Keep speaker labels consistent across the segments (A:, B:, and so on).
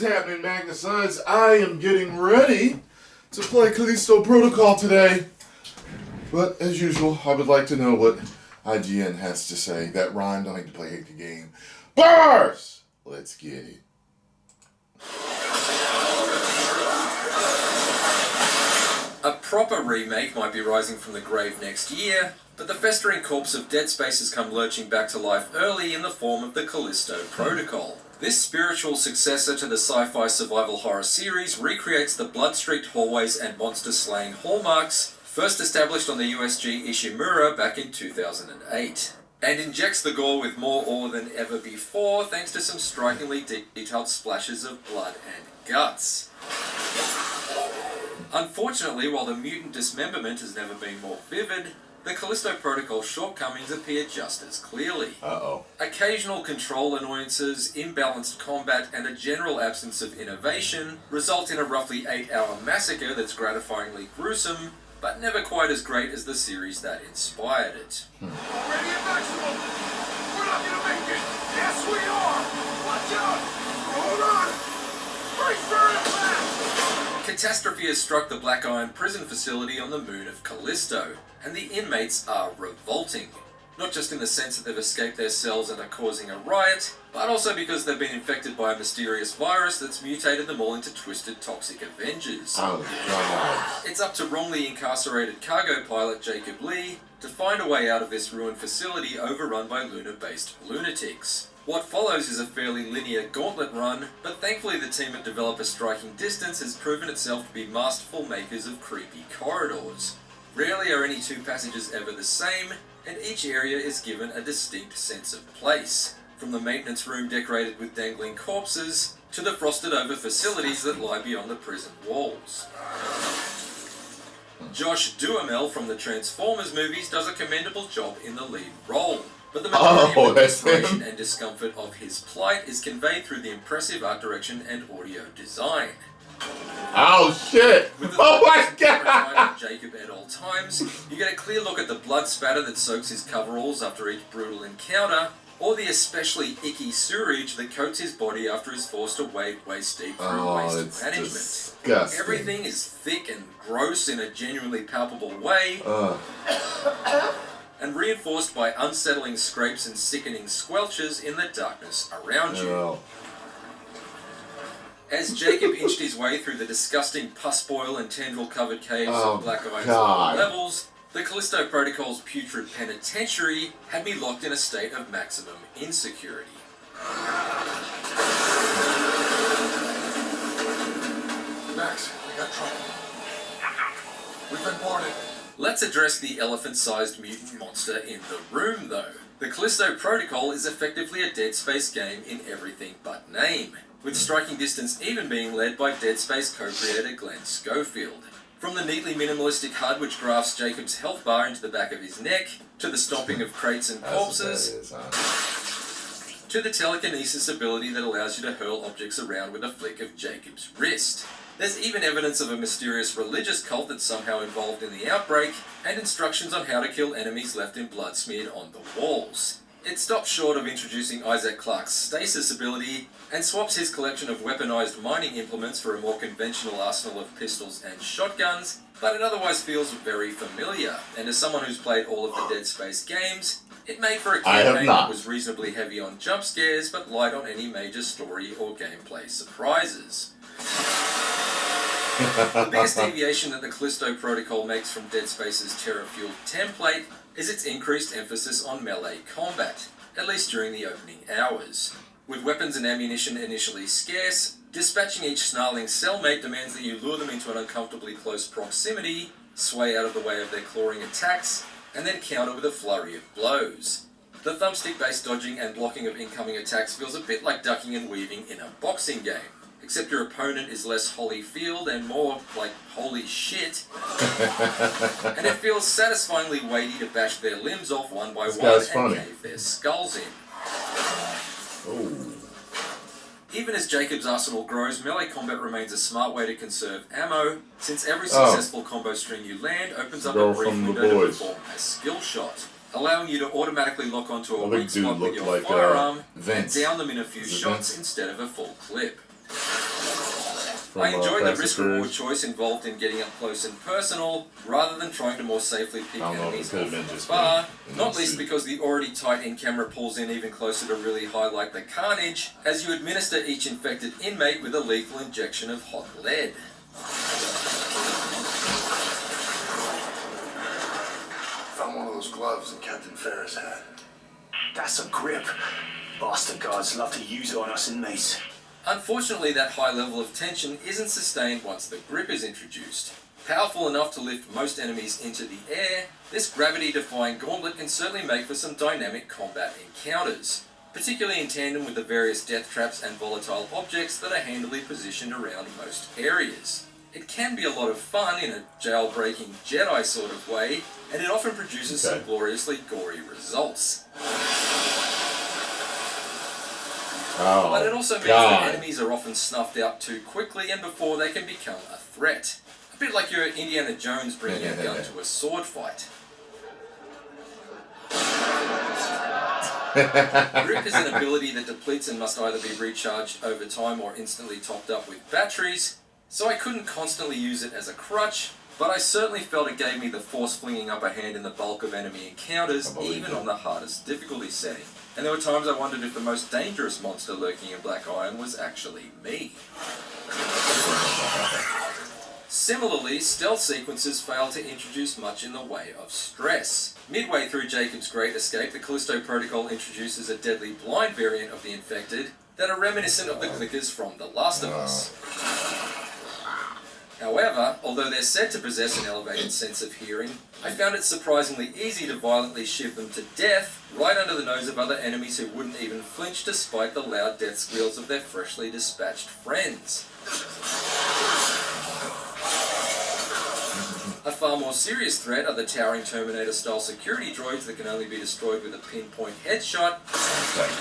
A: is happening, Magnus? I am getting ready to play Callisto Protocol today. But, as usual, I would like to know what IGN has to say. That rhymed. I like to play hate the game. Bars! Let's get it.
B: A proper remake might be rising from the grave next year, but the festering corpse of Dead Space has come lurching back to life early in the form of the Callisto Protocol. This spiritual successor to the sci-fi survival horror series recreates the blood-streaked hallways and monster-slaying hallmarks first established on the USG Ishimura back in 2008, and injects the gore with more awe than ever before thanks to some strikingly detailed splashes of blood and guts. Unfortunately, while the mutant dismemberment has never been more vivid, the Callisto Protocol's shortcomings appear just as clearly. Occasional control annoyances, imbalanced combat, and a general absence of innovation result in a roughly 8-hour massacre that's gratifyingly gruesome, but never quite as great as the series that inspired it.
C: Already at maximum! We're not gonna make it! Yes, we are! Watch out! Hold on! Brace for impact!
B: Catastrophe has struck the Black Iron prison facility on the moon of Callisto, and the inmates are revolting. Not just in the sense that they've escaped their cells and are causing a riot, but also because they've been infected by a mysterious virus that's mutated them all into twisted toxic Avengers.
A: Oh, God.
B: It's up to wrongly incarcerated cargo pilot Jacob Lee to find a way out of this ruined facility overrun by lunar-based lunatics. What follows is a fairly linear gauntlet run, but thankfully the team at Developer Striking Distance has proven itself to be masterful makers of creepy corridors. Rarely are any two passages ever the same, and each area is given a distinct sense of place, from the maintenance room decorated with dangling corpses, to the frosted-over facilities that lie beyond the prison walls. Josh Duhamel from the Transformers movies does a commendable job in the lead role, but the majority of the desperation and discomfort of his plight is conveyed through the impressive art direction and audio design.
A: Oh shit! Oh my
B: God! Jacob at all times, you get a clear look at the blood spatter that soaks his coveralls after each brutal encounter, or the especially icky sewage that coats his body after he's forced to wade waist-deep through waste management.
A: Disgusting.
B: Everything is thick and gross in a genuinely palpable way, and reinforced by unsettling scrapes and sickening squelches in the darkness around you. As Jacob inched his way through the disgusting pus boil and tendril-covered caves of Black Iron's lower levels, the Callisto Protocol's putrid penitentiary had me locked in a state of maximum insecurity.
C: Max, we got trouble. We've been boarded.
B: Let's address the elephant-sized mutant monster in the room, though. The Callisto Protocol is effectively a Dead Space game in everything but name, with Striking Distance even being led by Dead Space co-creator Glenn Schofield. From the neatly minimalistic HUD which grafts Jacob's health bar into the back of his neck, to the stomping of crates and corpses, to the telekinesis ability that allows you to hurl objects around with a flick of Jacob's wrist. There's even evidence of a mysterious religious cult that's somehow involved in the outbreak, and instructions on how to kill enemies left in blood smeared on the walls. It stops short of introducing Isaac Clarke's stasis ability, and swaps his collection of weaponized mining implements for a more conventional arsenal of pistols and shotguns, but it otherwise feels very familiar, and as someone who's played all of the Dead Space games, it made for a campaign that was reasonably heavy on jump scares, but light on any major story or gameplay surprises. The biggest deviation that the Callisto Protocol makes from Dead Space's terror-fueled template is its increased emphasis on melee combat, at least during the opening hours. With weapons and ammunition initially scarce, dispatching each snarling cellmate demands that you lure them into an uncomfortably close proximity, sway out of the way of their clawing attacks, and then counter with a flurry of blows. The thumbstick-based dodging and blocking of incoming attacks feels a bit like ducking and weaving in a boxing game, except your opponent is less Holyfield and more like holy shit. And it feels satisfyingly weighty to bash their limbs off one by one and cave their skulls in. Even as Jacob's arsenal grows, melee combat remains a smart way to conserve ammo, since every successful combo string you land opens up a brief window to perform a skill shot, allowing you to automatically lock onto a weak spot with your firearm and down them in a few shots instead of a full clip.
A: from
B: I enjoyed the
A: Fast and
B: risk-reward
A: Furious.
B: choice involved in getting up close and personal, rather than trying to more safely pick
A: I don't know if it
B: enemies
A: could have
B: off
A: been
B: from
A: just
B: afar,
A: me in
B: not
A: the
B: least
A: suit.
B: because the already tight in-camera pulls in even closer to really highlight the carnage as you administer each infected inmate with a lethal injection of hot lead.
C: Found one of those gloves that Captain Ferris had.
D: That's a grip. Bastard guards love to use it on us inmates.
B: Unfortunately, that high level of tension isn't sustained once the grip is introduced. Powerful enough to lift most enemies into the air, this gravity-defying gauntlet can certainly make for some dynamic combat encounters, particularly in tandem with the various death traps and volatile objects that are handily positioned around most areas. It can be a lot of fun in a jailbreaking Jedi sort of way, and it often produces some gloriously gory results.
A: Oh,
B: But it also means that enemies are often snuffed out too quickly and before they can become a threat. A bit like your Indiana Jones bringing a gun to a sword fight. Grip is an ability that depletes and must either be recharged over time or instantly topped up with batteries, so I couldn't constantly use it as a crutch, but I certainly felt it gave me the force-flinging upper hand in the bulk of enemy encounters, even on the hardest difficulty setting. And there were times I wondered if the most dangerous monster lurking in Black Iron was actually me. Similarly, stealth sequences fail to introduce much in the way of stress. Midway through Jacob's Great Escape, the Callisto Protocol introduces a deadly blind variant of the infected that are reminiscent of the clickers from The Last of Us. However, although they're said to possess an elevated sense of hearing, I found it surprisingly easy to violently shiv them to death right under the nose of other enemies who wouldn't even flinch despite the loud death squeals of their freshly dispatched friends. A far more serious threat are the towering Terminator-style security droids that can only be destroyed with a pinpoint headshot.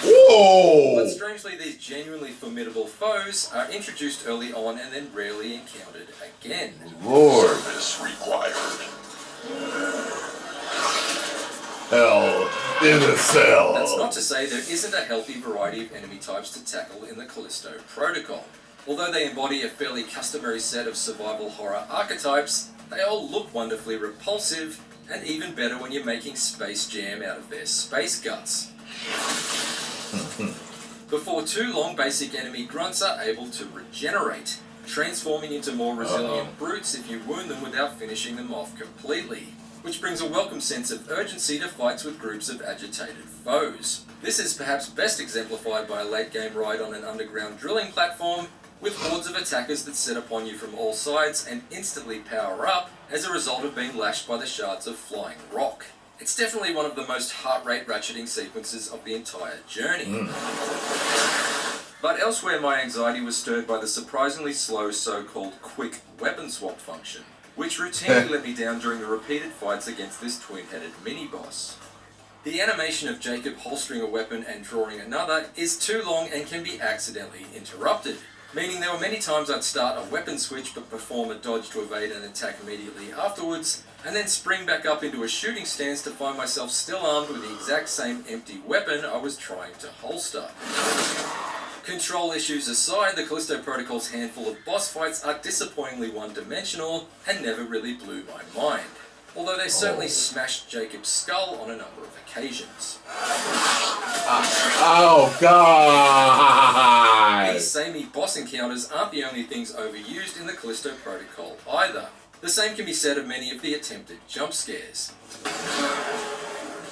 A: Whoa!
B: But strangely, these genuinely formidable foes are introduced early on and then rarely encountered again.
A: Lord.
C: Service required.
A: Hell in a cell.
B: That's not to say there isn't a healthy variety of enemy types to tackle in the Callisto Protocol. Although they embody a fairly customary set of survival horror archetypes, they all look wonderfully repulsive, and even better when you're making space jam out of their space guts. Before too long, basic enemy grunts are able to regenerate, transforming into more resilient brutes if you wound them without finishing them off completely, which brings a welcome sense of urgency to fights with groups of agitated foes. This is perhaps best exemplified by a late-game ride on an underground drilling platform, with hordes of attackers that set upon you from all sides and instantly power up as a result of being lashed by the shards of flying rock. It's definitely one of the most heart rate ratcheting sequences of the entire journey. But elsewhere my anxiety was stirred by the surprisingly slow so-called quick weapon swap function, which routinely let me down during the repeated fights against this twin-headed mini-boss. The animation of Jacob holstering a weapon and drawing another is too long and can be accidentally interrupted, meaning there were many times I'd start a weapon switch but perform a dodge to evade an attack immediately afterwards, and then spring back up into a shooting stance to find myself still armed with the exact same empty weapon I was trying to holster. Control issues aside, the Callisto Protocol's handful of boss fights are disappointingly one-dimensional and never really blew my mind, although they certainly smashed Jacob's skull on a number of occasions.
A: Oh, God!
B: These samey boss encounters aren't the only things overused in the Callisto Protocol either. The same can be said of many of the attempted jump scares.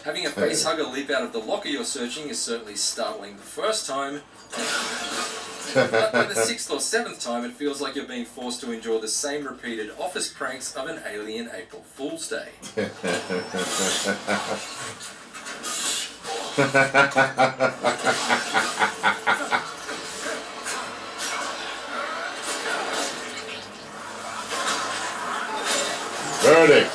B: Having a facehugger leap out of the locker you're searching is certainly startling the first time, but by the 6th or 7th time it feels like you're being forced to endure the same repeated office pranks of an alien April Fool's Day.
A: Verdict.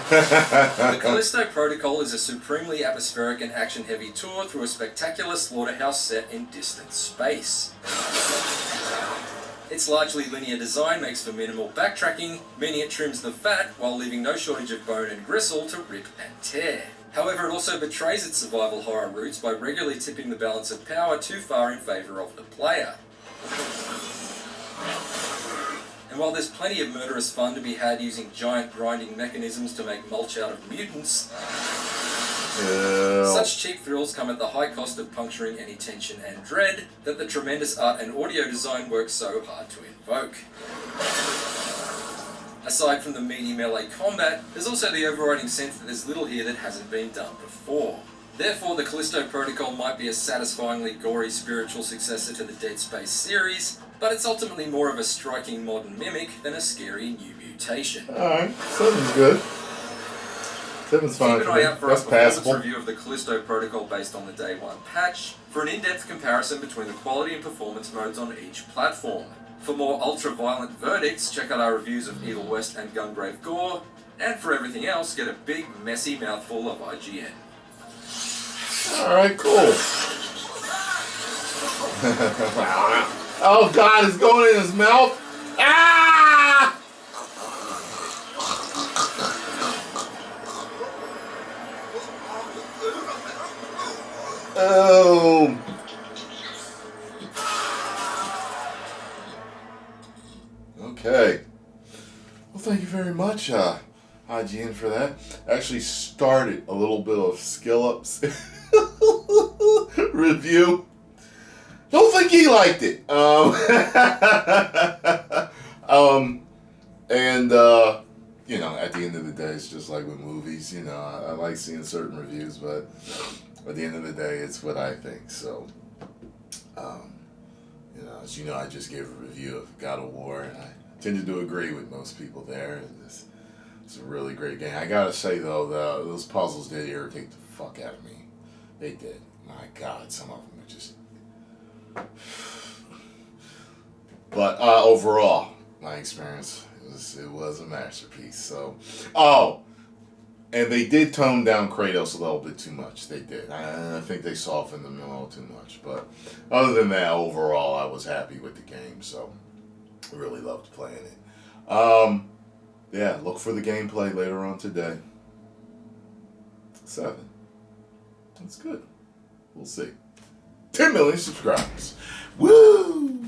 B: The Callisto Protocol is a supremely atmospheric and action-heavy tour through a spectacular slaughterhouse set in distant space. Its largely linear design makes for minimal backtracking, meaning it trims the fat while leaving no shortage of bone and gristle to rip and tear. However, it also betrays its survival horror roots by regularly tipping the balance of power too far in favour of the player. while there's plenty of murderous fun to be had using giant grinding mechanisms to make mulch out of mutants, such cheap thrills come at the high cost of puncturing any tension and dread that the tremendous art and audio design works so hard to invoke. Aside from the meaty melee combat, there's also the overriding sense that there's little here that hasn't been done before. Therefore, the Callisto Protocol might be a satisfyingly gory spiritual successor to the Dead Space series, but it's ultimately more of a striking modern mimic than a scary new mutation.
A: Alright, 7's good. 7's fine.
B: Keep an eye out for a
A: That's
B: performance
A: passable.
B: review of the Callisto Protocol based on the Day 1 patch, for an in-depth comparison between the quality and performance modes on each platform. For more ultra-violent verdicts, check out our reviews of Evil West and Gungrave Gore, and for everything else, get a big, messy mouthful of IGN.
A: Alright, cool. Oh god, it's going in his mouth. Ah! Oh. Okay. Well, thank you very much, IGN, for that. I actually started a little bit of Skill Up's review. Don't think he liked it. You know, at the end of the day, it's just like with movies. You know, I like seeing certain reviews, but at the end of the day, it's what I think. So, you know, as you know, I just gave a review of God of War, and I tended to agree with most people there. It's a really great game. I gotta say though, those puzzles did irritate the fuck out of me. They did. My God, some of them are just. But overall, my experience it was a masterpiece. So, and they did tone down Kratos a little bit too much. They did. I think they softened them a little too much. But other than that, overall, I was happy with the game. So, I really loved playing it. Yeah, look for the gameplay later on today. 7. That's good. We'll see. 10 million subscribers. Woo!